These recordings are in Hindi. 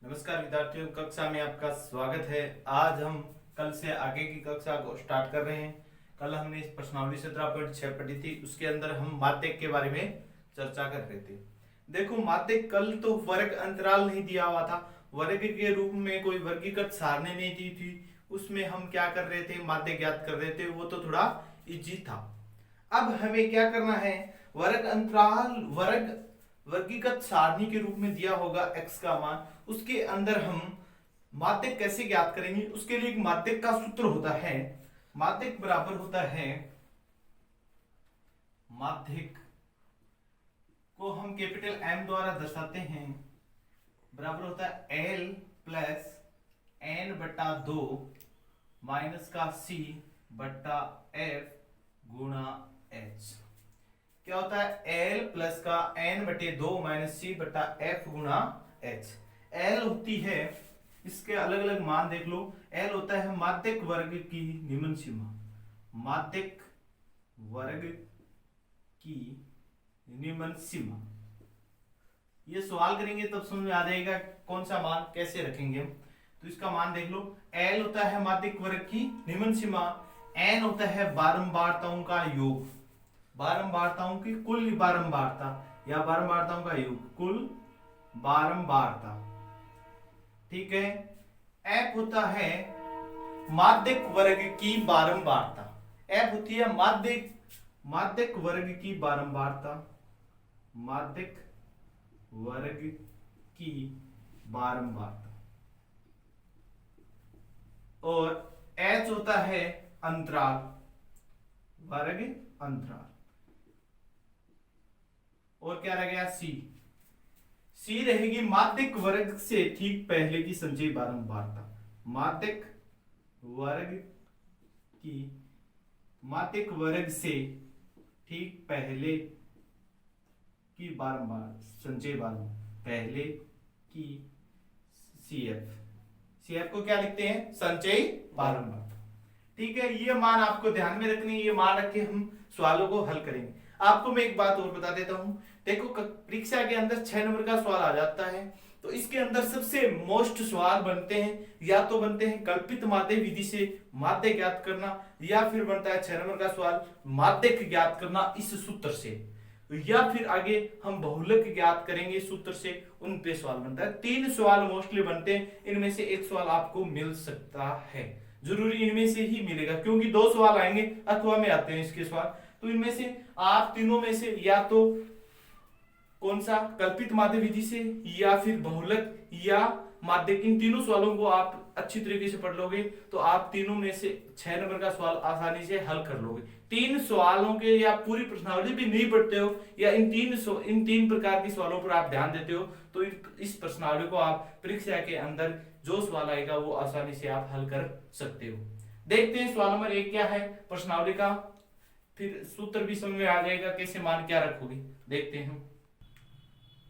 नमस्कार विद्यार्थियों, कक्षा में आपका स्वागत है। आज हम कल से आगे की कक्षा को स्टार्ट कर रहे हैं। कल हमने इस प्रश्नावली 17.6 पढ़ी थी, उसके अंदर हम माध्यक के बारे में चर्चा कर रहे थे। देखो, माध्यक कल तो वर्ग अंतराल नहीं दिया हुआ था, वर्ग के रूप में कोई वर्गीकृत सारणी नहीं दी थी। उसमें हम क्या कर रहे थे, माध्यक ज्ञात कर रहे थे, वो तो थोड़ा इजी था। अब हमें क्या करना है, वर्ग अंतराल वर्गीकृत सारणी के रूप में दिया होगा x का मान, उसके अंदर हम माध्यक कैसे ज्ञात करेंगे। उसके लिए एक माध्यक का सूत्र होता है। माध्यक बराबर होता है, माध्यक को हम कैपिटल M द्वारा दर्शाते हैं, बराबर होता है L प्लस N बटा 2 माइनस का C बटा F गुणा H। क्या होता है, L प्लस का N बटे 2 माइनस C बटा F गुणा H। L होती है, इसके अलग अलग मान देख लो। L होता है माध्यक वर्ग की निम्न सीमा, माध्यक वर्ग की निम्न सीमा। ये सवाल करेंगे तब समझ में आ जाएगा कौन सा मान कैसे रखेंगे हम। तो इसका मान देख लो, L होता है माध्यक वर्ग की निम्न सीमा, N होता है बारंबारताओं का योग, बारंबारताओं की कुल बारंबारता या बारंबारताओं का योग, कुल बारंबारता। ठीक है। F होता है माध्यक वर्ग की बारंबारता, F होती है माध्यक वर्ग की बारंबारता, माध्यक वर्ग की बारंबारता। और H होता है अंतराल, वर्ग अंतराल। और क्या रह गया, सी रहेगी माध्यक वर्ग से ठीक पहले की संचयी बारंबारता, माध्यक वर्ग से ठीक पहले की बारंबार संचयी बारंबार, पहले की CF को क्या लिखते हैं, संचयी बारंबार। ठीक है, ये मान आपको ध्यान में रखनी है, ये मान रख के हम सवालों को हल करेंगे। आपको मैं एक बात और बता देता हूं, देखो परीक्षा के अंदर 6 नंबर का सवाल आ जाता है, तो इसके अंदर सबसे मोस्ट सवाल बनते हैं, या तो बनते हैं कल्पित माध्य विधि से माध्य ज्ञात करना, या फिर बनता है 6 नंबर का सवाल माध्यक ज्ञात करना इस सूत्र से, या फिर आगे हम बहुलक ज्ञात करेंगे सूत्र से, उन पे सवाल बनता है। 3 सवाल मोस्टली बनते हैं, इनमें से एक सवाल आपको मिल सकता है, जरूरी इनमें से ही मिलेगा, क्योंकि 2 सवाल आएंगे अथवा में आते हैं इसके सवाल। तो इनमें से आप तीनों में से या तो कौन सा, कल्पित माध्य विधि से या फिर बहुलक या माध्य, इन तीनों सवालों को आप अच्छी तरीके से पढ़ लोगे तो आप तीनों में से 6 नंबर का सवाल आसानी से हल कर लोगे। 3 सवालों के या पूरी प्रश्नावली भी नहीं पढ़ते हो, या इन तीन प्रकार के सवालों पर आप ध्यान देते हो, तो इस प्रश्नावली को आप परीक्षा के अंदर जो सवाल आएगा वो आसानी से आप हल कर सकते हो। देखते हैं सवाल नंबर 1 क्या है प्रश्नावली का, फिर सूत्र भी समझ में आ जाएगा कैसे मान क्या रखोगे। देखते हैं।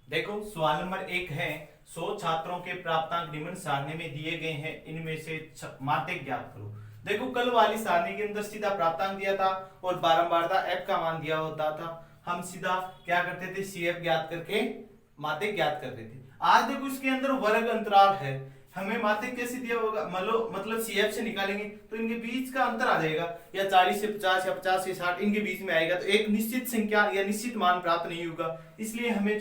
देखो सवाल नंबर 1 है, 100 छात्रों के प्राप्तांक निम्न सारणी में दिए गए हैं, इनमें से माध्यक ज्ञात करो। देखो कल वाली सारणी के अंदर सीधा प्राप्तांक दिया था और बारंबारता f का मान दिया होता था, हम सीधा क्या करते थे, CF ज्ञात करके माध्यक ज्ञात करते थे। आज देखो इसके अंदर वर्ग अंतराल है, हमें माध्यक कैसे दिया होगा, मतलब CF से निकालेंगे तो इनके बीच का अंतर आ जाएगा, या 40 से 50 या 50 से 60 इनके बीच में आएगा, तो एक निश्चित संख्या या निश्चित मान प्राप्त नहीं होगा। इसलिए हमें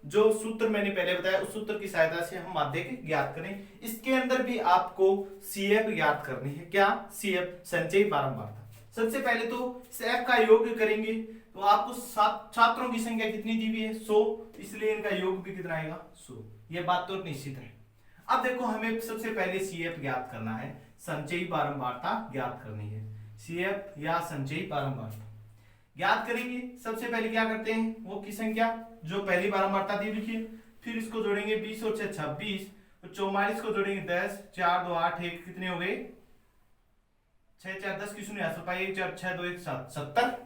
जो सूत्र मैंने पहले बताया उस सूत्र की सहायता से हम माध्यक ज्ञात करें। इसके अंदर भी आपको CF ज्ञात करनी है, क्या, CF संचयी बारंबारता। सबसे पहले तो CF का योग करेंगे, तो आपको छात्रों की संख्या कितनी दी हुई है, 100, इसलिए इनका योग भी कितना आएगा, 100। ये बात तो निश्चित है। अब देखो हमें सबसे पहले CF ज्ञात करना है, संचयी बारंबारता ज्ञात करनी है। CF या संचयी बारंबारता ज्ञात करेंगे, सबसे पहले क्या करते हैं, वो की संख्या जो पहली बारंबारता दी लिखिए, फिर इसको जोड़ेंगे 20 और 6 26, और 44 को जोड़ेंगे 10, 4 2 8 1, कितने हो गए, 6 4 10 की शून्य 4 6 2 1 7 70,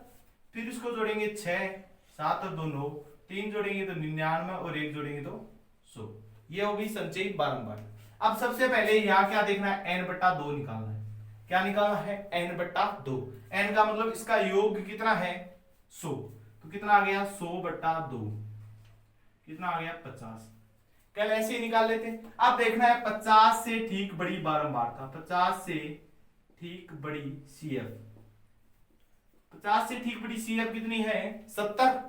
फिर इसको जोड़ेंगे 6 7 और 2 9, 3 जोड़ेंगे तो 99 और 1 जोड़ेंगे तो 100। ये हो गई संचयी बारंबारता। अब सबसे पहले यहाँ क्या देखना है, n बटा 2 निकालना है। क्या निकालना है, n बटा 2। n का मतलब इसका योग कितना है, 100, तो कितना आ गया, 100 बटा 2, कितना आ गया, 50। कल ऐसे ही निकाल लेते हैं। अब देखना है 50 से ठीक बड़ी बारंबारता, 50 से ठीक बड़ी CF, 50 से ठीक बड़ी CF कितनी है 70।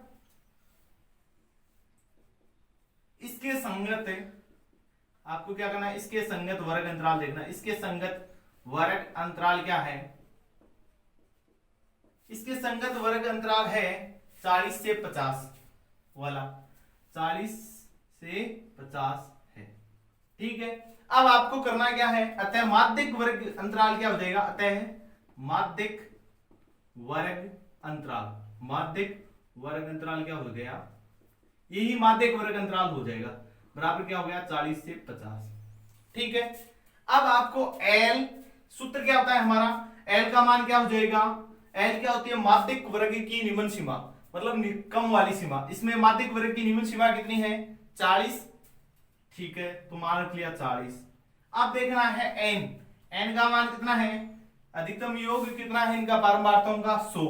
इसके संगत आपको क्या करना है, इसके संगत वर्ग अंतराल देखना। इसके संगत वर्ग अंतराल क्या है, इसके संगत वर्ग अंतराल है 40 से 50 वाला, 40 से 50 है। ठीक है, अब आपको करना क्या है, अतः माध्यिक वर्ग अंतराल क्या हो जाएगा, अतः माध्यिक वर्ग अंतराल, माध्यिक वर्ग अंतराल क्या हो गया, यही माध्यिक वर्ग अंतराल हो जाएगा, बराबर क्या हो गया 40 से 50। ठीक है, अब आपको L सूत्र क्या होता है हमारा, L का मान क्या हो जाएगा, L क्या होती है माध्यिक वर्ग की निम्न सीमा, मतलब कम वाली सीमा। इसमें माध्यिक वर्ग की निम्न सीमा कितनी है 40। ठीक है, तो मान रख लिया 40। अब देखना है n का मान कितना है, अधिकतम योग कितना है इनका बारंबारताओं का 100।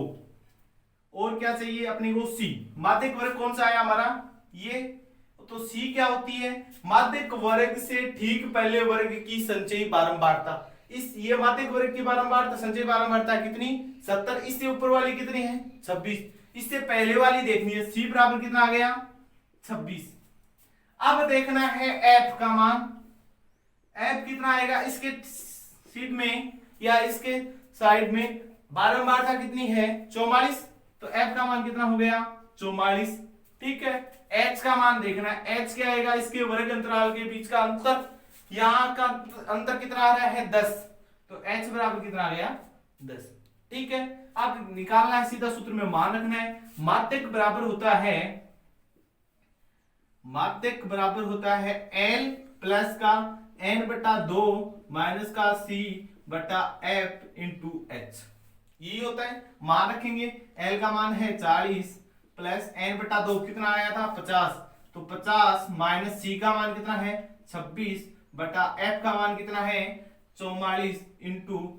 और क्या चाहिए अपने को C, माध्यिक वर्ग कौन सा आया हमारा ये, तो C क्या होती है माध्यिक वर्ग से ठीक पहले वर्ग की संचयी बारंबारता। इस ये माध्यिक वर्ग की बारंबारता संचयी बारंबारता कितनी 70, इससे ऊपर वाली कितनी है 26, इससे पहले वाली देखनी है C बराबर कितना आ गया 26। अब देखना है F का मान, F कितना आएगा, इसके सीध में या इसके साइड में बारंबारता कितनी है 44, तो F का मान कितना हो गया 44। ठीक है, H का मान देखना है, H क्या आएगा, इसके वर्ग अंतराल के बीच का अंतर, यहाँ का अंतर कितना आ रहा है 10, तो H बराबर कितना आ गया 10। ठीक है, अब निकालना है सीधा सूत्र में मान रखना है, माध्यिक बराबर होता है, माध्यिक बराबर होता है L प्लस का n/2 माइनस का C बटा F इंटू H, यही होता है। मान रखेंगे L का मान है 40 प्लस n/2 कितना आया था 50, तो 50 माइनस C का मान कितना है 26 बटा F का मान कितना है 44 इंटू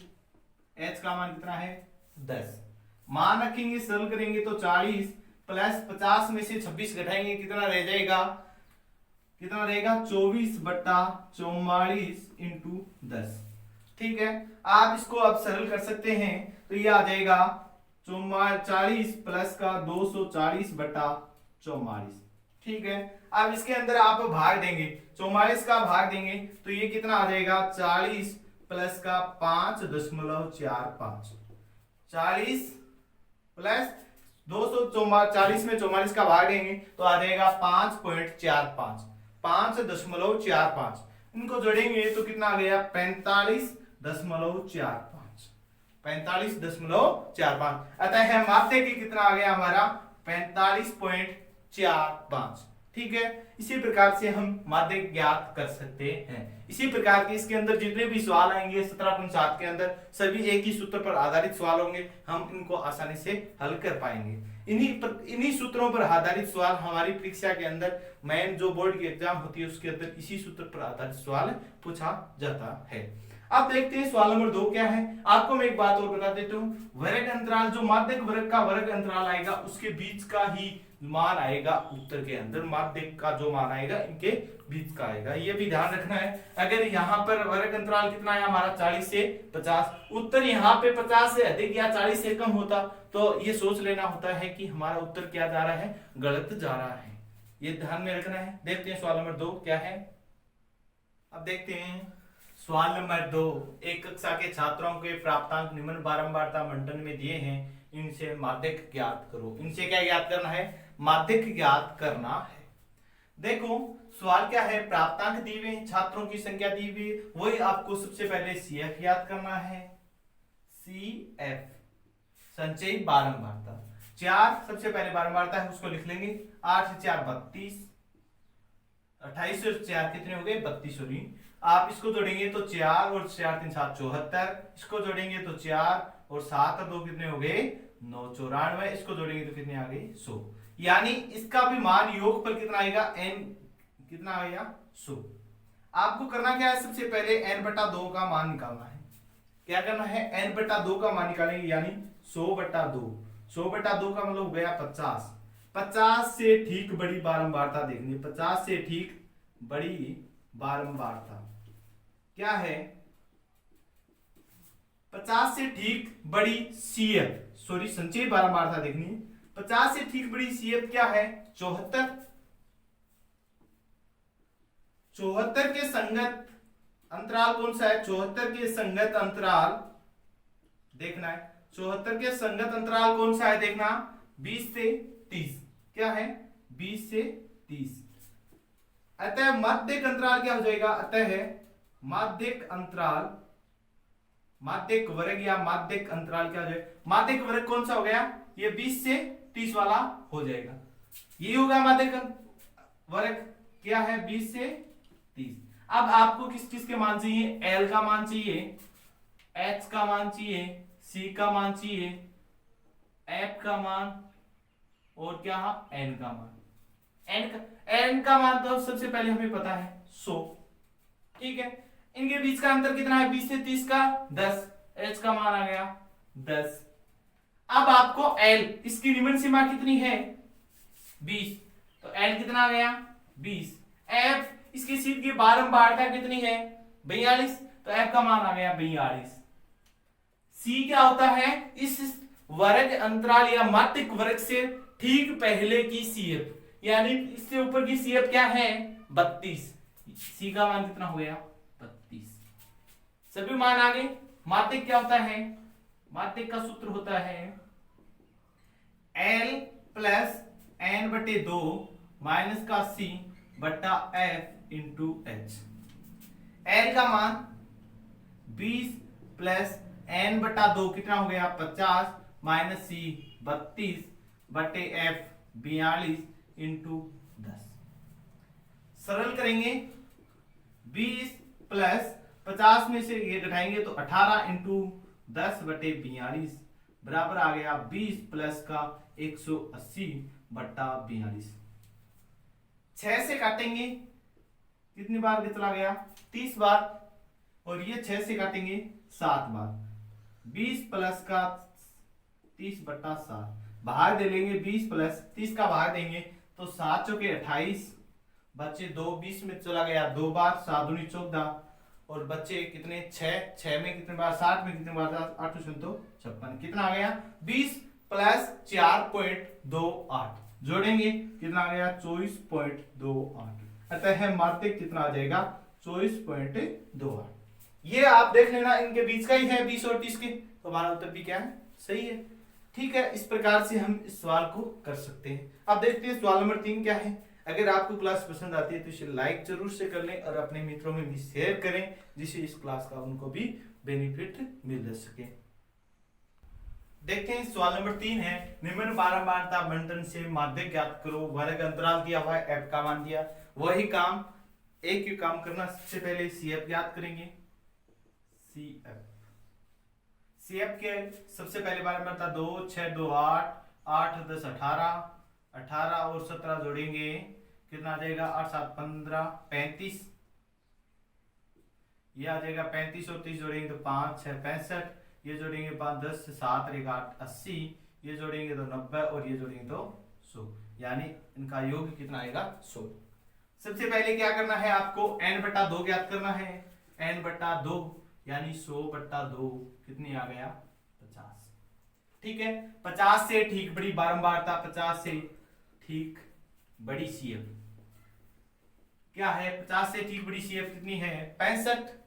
H का मान कितना है 10। मान रखेंगे सरल करेंगे तो 40 प्लस 50 में से 26 घटाएंगे कितना रह जाएगा, कितना रहेगा 24 बटा 44 इंटू 10। ठीक है, आप इसको अब सरल कर सकते हैं, तो ये आ जाएगा 40 प्लस का 240 बटा 44। ठीक है, अब इसके अंदर आप भाग देंगे, 44 का भाग देंगे तो ये कितना आ जाएगा 40 प्लस का 5.45, 40 प्लस 240 में 44 का भाग देंगे तो आ जाएगा 5.45, 5.45। इनको जोड़ेंगे तो कितना आ गया 45.45, 45.45। अतः है माध्य की कितना आ गया हमारा 45.45। ठीक है, इसी प्रकार से हम माध्य ज्ञात कर सकते हैं। इसी प्रकार के इसके अंदर जितने भी सवाल आएंगे 17.7 के अंदर सभी एक ही सूत्र पर आधारित सवाल होंगे, हम इनको आसानी से हल कर पाएंगे। इन्हीं सूत्रों पर आधारित सवाल हमारी परीक्षा के अंदर मेन जो बोर्ड की एग्जाम होती है उसके अंदर इसी सूत्र पर आधारित सवाल पूछा जाता है। अब देखते हैं सवाल नंबर 2 क्या है। आपको मैं एक बात और बता देता हूँ, वर्ग अंतराल जो माध्यक वर्ग का वर्ग अंतराल आएगा उसके बीच का ही मान आएगा उत्तर के अंदर, माध्यक का जो मान आएगा इनके बीच का आएगा, ये भी ध्यान रखना है। अगर यहाँ पर वर्ग अंतराल कितना है हमारा 40 से 50, उत्तर यहाँ पे 50 से अधिक या 40 से कम होता तो ये सोच लेना होता है कि हमारा उत्तर क्या जा रहा है, गलत जा रहा है, ये ध्यान में रखना है। देखते हैं सवाल नंबर 2 क्या है। अब देखते हैं सवाल नंबर 2, एक कक्षा के छात्रों के प्राप्तांक निम्न बारंबारता मंडन में दिए हैं, इनसे माध्यक ज्ञात करो। इनसे क्या ज्ञात करना है, माध्यक ज्ञात करना है। देखो सवाल क्या है, प्राप्तांक दिए हुए, छात्रों की संख्या दी हुई, वही आपको सबसे पहले CF ज्ञात करना है। CF संचयी बारंबारता 4 सबसे पहले बारंबारता है, उसको लिख लेंगे। 8 से 4 32, 28 से 4 कितने हो गए 32 हो। आप इसको जोड़ेंगे तो 4 और 4 3 7 74, इसको जोड़ेंगे तो 4 और 7 और 2 कितने हो गए 9 94, इसको जोड़ेंगे तो कितने आ गए 100। यानी इसका भी मान योगफल कितना आएगा n कितना आएगा 100। आपको करना क्या है, सबसे पहले n/2 का मान निकालना है। क्या करना है, n/2 का मान निकालेंगे, यानी 100/2, 100/2 का मतलब हो गया 50। 50 से ठीक बड़ी बारंबारता देखनी, 50 से ठीक बड़ी बारंबारता क्या है? 50 से ठीक बड़ी सीएफ, सॉरी संचयी बारंबारता देखनी है। 50 से ठीक बड़ी सीएफ क्या है? 74। 74 के संगत अंतराल कौन सा है? 74 के संगत अंतराल देखना है। 74 के संगत अंतराल कौन सा है देखना, 20 से 30। क्या है? 20 से 30। अतः माध्यक अंतराल क्या हो जाएगा? अतः माध्यक अंतराल, माध्यक वर्ग या माध्यक अंतराल क्या हो जाएगा? माध्यक वर्ग कौन सा हो गया? ये 20 से 30 वाला हो जाएगा। ये होगा माध्यक वर्ग क्या है? 20 से 30। अब आपको किस किस के मान चाहिए? एल का मान चाहिए, एच का मान चाहिए, सी का मान चाहिए, एफ का मान और क्या? एन का मान। एन का मान तो सबसे पहले हमें पता है 100। ठीक है, इनके बीच का अंतर कितना है? 20 से 30 का 10। एच का मान आ गया 10। अब आपको एल, इसकी निम्न सीमा कितनी है? 20, तो एल कितना आ गया? 20। एफ, इसकी सीध की बारंबारता कितनी है? 42, तो एफ का मान आ गया 42। सी क्या होता है? इस वर्ग अंतराल या माध्यक वर्ग से ठीक पहले की सीएफ, यानी इससे ऊपर की सीएफ क्या है? 32। सी का मान कितना हो गया? 32। सभी मान आ गए। माध्यक क्या होता है? माध्यक का सूत्र होता है L प्लस एन बटे 2 माइनस का सी बट्टा एफ इंटू एच। एल का मान 20 प्लस एन बटा 2 कितना हो गया? 50 माइनस सी 32 बटे एफ 42 इंटू 10। सरल करेंगे, 20 प्लस 50 में से ये घटाएंगे तो 18 इंटू 10 बटे 42 बराबर आ गया 20 प्लस का 180 बट्टा 42। 6 से काटेंगे, कितनी बार चला गया? 30 बार। और ये 6 से काटेंगे 7 बार। 20 प्लस का 30 बट्टा 7 बाहर दे लेंगे, 20 प्लस 30 का बाहर देंगे तो 7 चौके 28 बच्चे 2, 20 में चला गया 2 बार, 7 दूनी 14 और बच्चे कितने? 6 में कितने बार? 60 में कितने बार? 8 तो 56। कितना आ गया? 20 प्लस 4.28 जोड़ेंगे कितना आ गया? 24.28। अतः माध्यक कितना आ जाएगा? 24.28। ये आप देख लेना, इनके बीच का ही है 20 और 30 के, तो हमारा उत्तर भी क्या है? सही है। ठीक है, इस प्रकार से हम इस सवाल को कर सकते हैं। अब देखते हैं सवाल नंबर 3 क्या है। अगर आपको क्लास पसंद आती है तो इसे लाइक जरूर से कर लें और अपने मित्रों में भी शेयर करें, जिससे इस क्लास का उनको भी बेनिफिट मिल सके। देखते हैं सवाल नंबर 3 है, निम्न बारंबारता बंटन से माध्यक ज्ञात करो। वर्ग अंतराल दिया हुआ है, एफ का मान दिया। वही काम, एक ही काम करना। सबसे पहले सीएफ ज्ञात करेंगे। सीएफ, सीएफ के सबसे पहले बारंबारता 2, 6, 2, 8, 8, 10, 18, 18 और 17 जोड़ेंगे कितना आ जाएगा? 8, 7, 15, 35। ये आ जाएगा 35 और 30 जोड़ेंगे तो 5, 6, 65। ये जोड़ेंगे 5, 10, 7, 8, 80। ये जोड़ेंगे तो 90 और ये जोड़ेंगे तो 100, यानी इनका योग कितना आएगा? 100। सबसे पहले क्या करना है आपको? n बटा 2 ज्ञात करना है। n बटा 2 यानी 100 बटा 2 कितनी आ गया? 50। ठीक है, 50 से ठीक बड़ी बारंबारता, 50 से ठीक बड़ी सीएफ क्या है? 50 से ठीक बड़ी सीएफ कितनी है? 65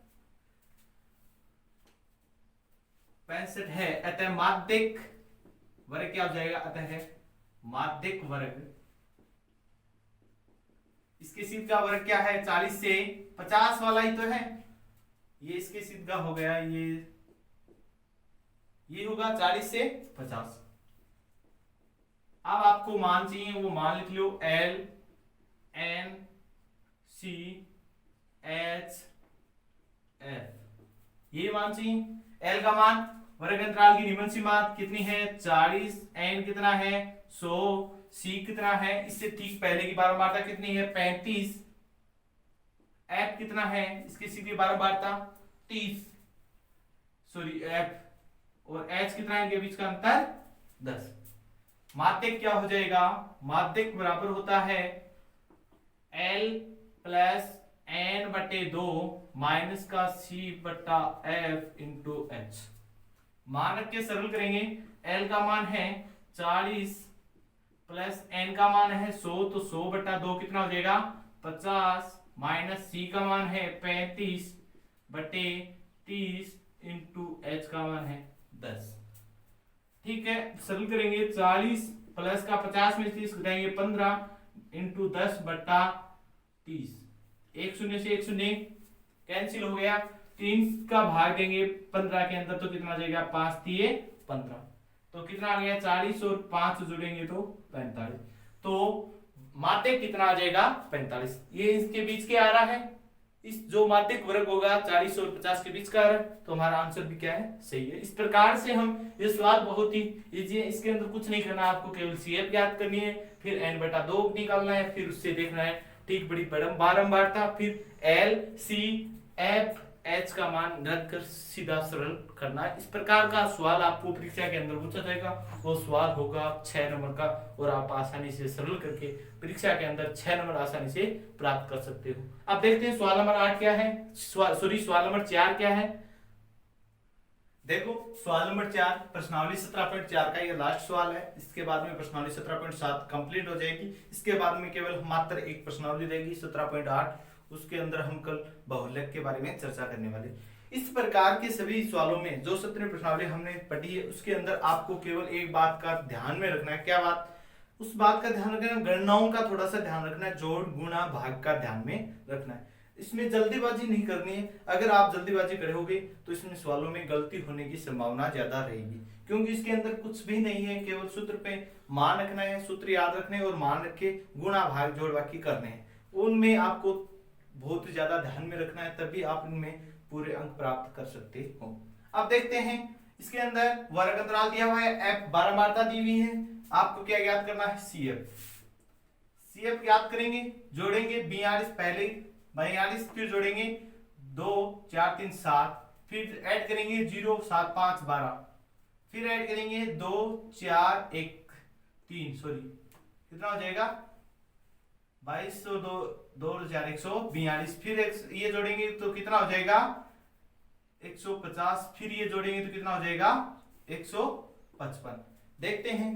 है। अतः माध्यक वर्ग क्या हो जाएगा? अतः माध्यक वर्ग, इसके सिद्ध का वर्ग क्या है? 40 से 50 वाला ही तो है। ये इसके सिद्ध का हो गया, ये होगा 40 से 50। अब आपको मान चाहिए, वो मान लिख लो। L, N, C, H, F, ये मान चाहिए। L का मान, वर्ग अंतराल की निम्न सीमा कितनी है? 40। N कितना है? 100। C कितना है? इससे ठीक पहले की बारंबारता कितनी है? 35। F कितना है? इसकी सीधी बारंबारता 30, सॉरी F। और H कितना है? इनके बीच का अंतर 10। माध्यक क्या हो जाएगा? माध्यक बराबर होता है L प्लस एन बटे 2 माइनस का सी बटा एफ इंटू एच। मान रख के सरल करेंगे। एल का मान है 40 प्लस एन का मान है 100, तो 100 बटा 2 कितना हो जाएगा 50, माइनस सी का मान है 35 बटे 30 इंटू एच का मान है 10। ठीक है, सरल करेंगे। 40 प्लस का 50 में 30 घटाएंगे 15 इंटू 10 बटा 30। एक शून्य से एक शून्य कैंसिल हो गया। 3 का भाग देंगे 15 के अंदर तो कितना आ जाएगा 5 दिए 15, तो कितना आ गया 40 और 5 जुड़ेंगे तो 45। तो माध्यक कितना आ जाएगा 45। ये इसके बीच के आ रहा है। इस जो माध्यक वर्ग होगा 40 और 50 के बीच का आ रहा है, तो हमारा आंसर भी क्या है सही है। इस प्रकार से हम ये सवाल बहुत ही इजी है। इसके अंदर कुछ नहीं करना, आपको केवल CF ज्ञात करनी है, फिर n बटा 2 निकालना है, फिर उससे देखना है ठीक बड़ी बारंबारता, फिर L C F H का मान रख कर सीधा सरल करना है। इस प्रकार का सवाल आपको परीक्षा के अंदर पूछा जाएगा। वो सवाल होगा 6 नंबर का और आप आसानी से सरल करके परीक्षा के अंदर 6 नंबर आसानी से प्राप्त कर सकते हो। अब देखते हैं सवाल नंबर 8 क्या है, सवाल नंबर 4 क्या है। देखो सवाल नंबर 4 प्रश्नावली 17.4 का ये लास्ट सवाल है। इसके बाद में प्रश्नावली 17.7 कंप्लीट हो जाएगी। इसके बाद में केवल मात्र एक प्रश्नावली रहेगी 17.8। उसके अंदर हम कल बहुलक के बारे में चर्चा करने वाले। इस प्रकार के सभी सवालों में जो 17 प्रश्नावली हमने पढ़ी है उसके अंदर आपको केवल एक बात का ध्यान में रखना है। क्या बात? उस बात का ध्यान रखना, गणनाओं का थोड़ा सा ध्यान रखना है, जोड़ गुणा भाग का ध्यान में रखना है। इसमें जल्दीबाजी नहीं करनी है। अगर आप जल्दीबाजी करोगे तो इसमें सवालों में गलती होने की संभावना ज्यादा रहेगी, क्योंकि इसके अंदर कुछ भी नहीं है, केवल सूत्र पे मान रखना है, सूत्र याद रखने और मान रख के गुणा भाग जोड़ बाकी करने हैं। उनमें आपको बहुत ज्यादा ध्यान में रखना है, तभी आप इनमें पूरे अंक प्राप्त कर सकते हो। अब देखते हैं इसके अंदर वर्ग अंतराल दिया हुआ है, f बारंबारता दी हुई है। आपको क्या ज्ञात करना है CF ज्ञात करेंगे, जोड़ेंगे 42 पहले 42, फिर जोड़ेंगे 2 4 3 7, फिर ऐड करेंगे 0 7 5 12, फिर ऐड करेंगे 2 4 1 3 कितना हो जाएगा 2202 2142, फिर ये जोड़ेंगे तो कितना हो जाएगा 150, फिर ये जोड़ेंगे तो कितना हो जाएगा 155। देखते हैं,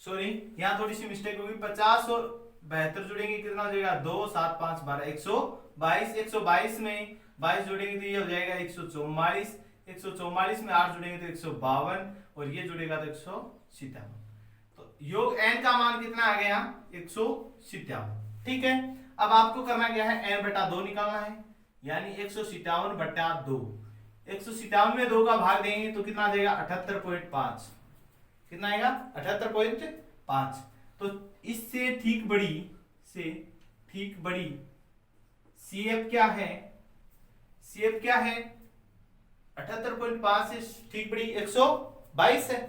यहां थोड़ी सी मिस्टेक होगी, 50 और 72 जोड़ेंगे कितना हो जाएगा 2 7 5 12 122। 122 में 22 जोड़ेंगे तो ये हो जाएगा 144। 144 में 8 जोड़ेंगे तो 152 और ये जुड़ेगा तो 157। तो योग n का मान कितना आ गया 157। ठीक है, अब आपको करना क्या है n बटा 2 निकालना है, यानी 157 बटा 2। 157 में 2 का भाग देंगे तो कितना आ जाएगा 78.5। कितना आएगा 78.5। तो इससे ठीक बड़ी CF क्या है? CF क्या है 78.5 से ठीक बड़ी 122 है।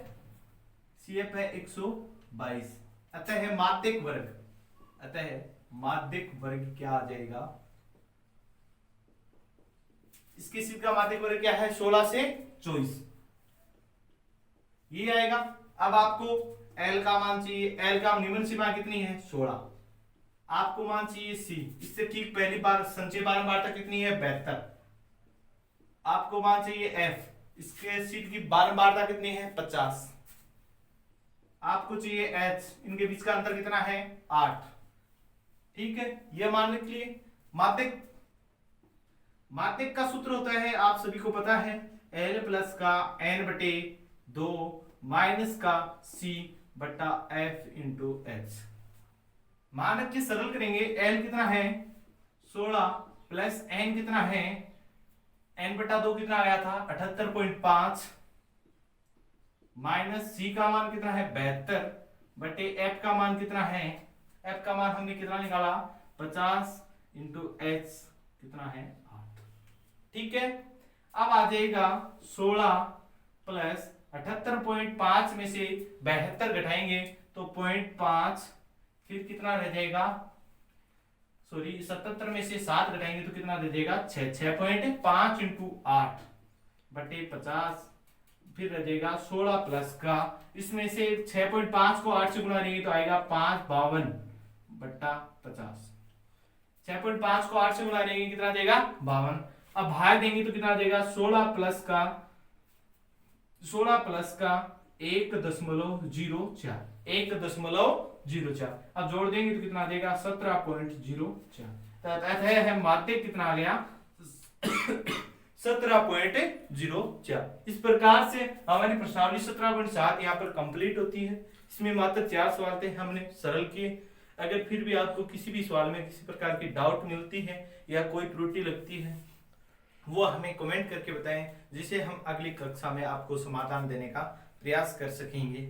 CF है 122। अतः माध्यक वर्ग क्या आ जाएगा? इसकी सीध का माध्यक वर्ग क्या है 16 से 24, ये आएगा। अब आपको L का मान चाहिए, L का निम्न सीमा कितनी है 16। आपको मान चाहिए C, इससे ठीक पहली बार संचय बारंबारता कितनी है 72। आपको मान चाहिए F, इसके सीट की बारंबारता कितनी है 50। आपको चाहिए H, इनके बीच का अंतर कितना है 8। ठीक है, यह मान लिख लिए। माध्यक का सूत्र होता है, आप सभी को पता है, L प्लस का n बटे 2 माइनस का C बटा F इंटू H। मानक के सरल करेंगे, L कितना है 16 प्लस n कितना है n बटा 2 कितना आया था 78.5 माइनस C का मान कितना है 72 बटे F का मान कितना है, F का मान हमने कितना निकाला 50 इंटू H कितना है 8। ठीक है, अब आ जाएगा 16 प्लस 78.5 में से 72 घटाएंगे तो 0.5, फिर कितना रह जाएगा 77 में से 7 घटाएंगे तो कितना रह जाएगा 6.5 इंटू 8 बटे 50, फिर रह जाएगा 16 प्लस का, इसमें से 6.5 को 8 से गुणा करेंगे तो आएगा 552 बट्टा 50। 6.5 को 8 से गुणा देंगे कितना देगा 52। अब भाग देंगे तो कितना देगा 16 प्लस का 1.04 1.04। अब जोड़ देंगे तो कितना देगा 17.04। तो है माध्यक कितना आ गया 17.04। इस प्रकार से हमारी प्रश्नावली 17.7 यहाँ पर कंप्लीट होती है। इसमें मात्र 4 सवाल थे, हमने सरल किए। अगर फिर भी आपको किसी भी सवाल में किसी प्रकार की डाउट मिलती है या कोई त्रुटि लगती है वो हमें कमेंट करके बताएं, जिसे हम अगली कक्षा में आपको समाधान देने का प्रयास कर सकेंगे।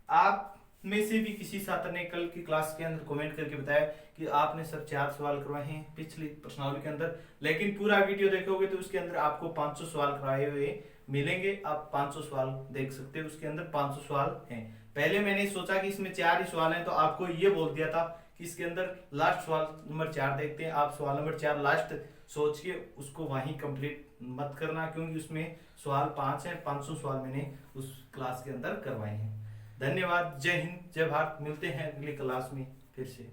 आप में से भी किसी छात्र ने कल की क्लास के अंदर कमेंट करके बताया कि आपने सर 4 सवाल करवाए हैं पिछली प्रश्नावली के अंदर, लेकिन पूरा वीडियो देखोगे तो उसके अंदर आपको 500 सवाल करवाए हुए मिलेंगे। आप 500 सवाल देख सकते हो, उसके अंदर 500 सवाल हैं। पहले मैंने सोचा कि इसमें 4 ही सवाल हैं, तो आपको ये बोल दिया था कि इसके अंदर लास्ट सवाल नंबर 4 देखते हैं। आप सवाल नंबर 4 लास्ट सोच के उसको वहीं कंप्लीट मत करना, क्योंकि उसमें सवाल 5 हैं। 500 सवाल मैंने उस क्लास के अंदर करवाए हैं। धन्यवाद। जय हिंद, जय भारत। मिलते हैं अगली क्लास में फिर से।